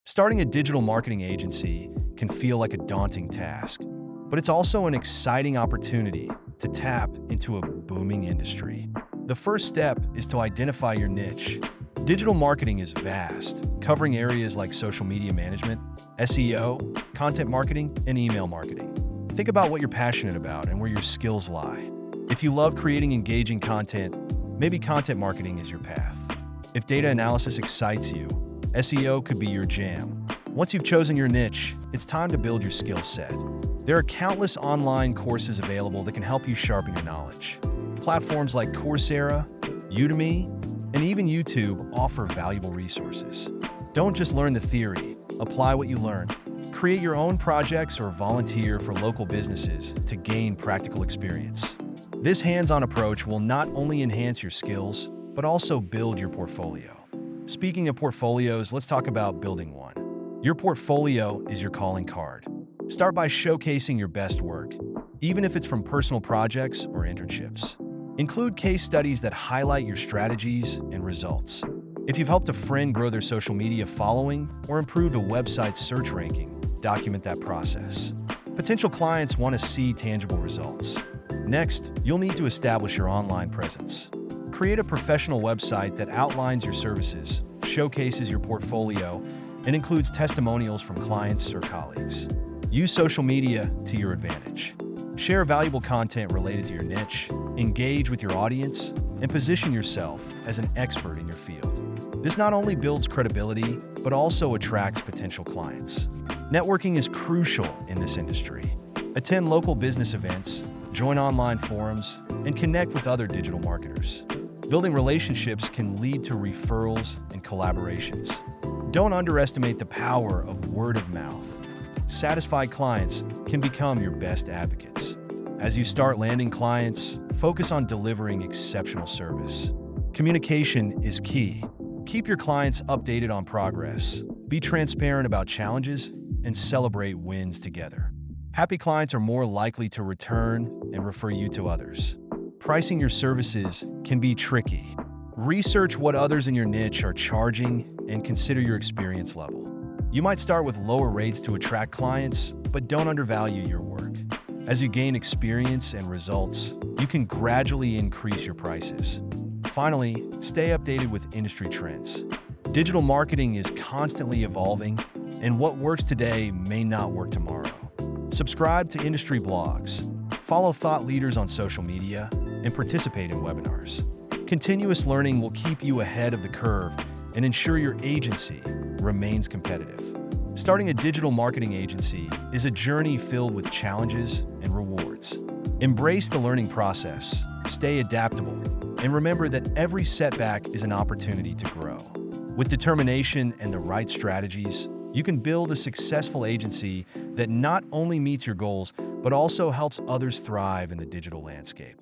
Starting a digital marketing agency can feel like a daunting task, but it's also an exciting opportunity to tap into a booming industry. The first step is to identify your niche. Digital marketing is vast, covering areas like social media management, SEO, content marketing, and email marketing. Think about what you're passionate about and where your skills lie. If you love creating engaging content, maybe content marketing is your path. If data analysis excites you, SEO could be your jam. Once you've chosen your niche, it's time to build your skill set. There are countless online courses available that can help you sharpen your knowledge. Platforms like Coursera, Udemy, and even YouTube offer valuable resources. Don't just learn the theory, apply what you learn. Create your own projects or volunteer for local businesses to gain practical experience. This hands-on approach will not only enhance your skills, but also build your portfolio. Speaking of portfolios, let's talk about building one. Your portfolio is your calling card. Start by showcasing your best work, even if it's from personal projects or internships. Include case studies that highlight your strategies and results. If you've helped a friend grow their social media following or improved a website's search ranking, document that process. Potential clients want to see tangible results. Next, you'll need to establish your online presence. Create a professional website that outlines your services, showcases your portfolio, and includes testimonials from clients or colleagues. Use social media to your advantage. Share valuable content related to your niche, engage with your audience, and position yourself as an expert in your field. This not only builds credibility, but also attracts potential clients. Networking is crucial in this industry. Attend local business events, join online forums, and connect with other digital marketers. Building relationships can lead to referrals and collaborations. Don't underestimate the power of word of mouth. Satisfied clients can become your best advocates. As you start landing clients, focus on delivering exceptional service. Communication is key. Keep your clients updated on progress. Be transparent about challenges and celebrate wins together. Happy clients are more likely to return and refer you to others. Pricing your services can be tricky. Research what others in your niche are charging and consider your experience level. You might start with lower rates to attract clients, but don't undervalue your work. As you gain experience and results, you can gradually increase your prices. Finally, stay updated with industry trends. Digital marketing is constantly evolving, and what works today may not work tomorrow. Subscribe to industry blogs, follow thought leaders on social media, and participate in webinars. Continuous learning will keep you ahead of the curve and ensure your agency remains competitive. Starting a digital marketing agency is a journey filled with challenges and rewards. Embrace the learning process, stay adaptable, and remember that every setback is an opportunity to grow. With determination and the right strategies, you can build a successful agency that not only meets your goals, but also helps others thrive in the digital landscape.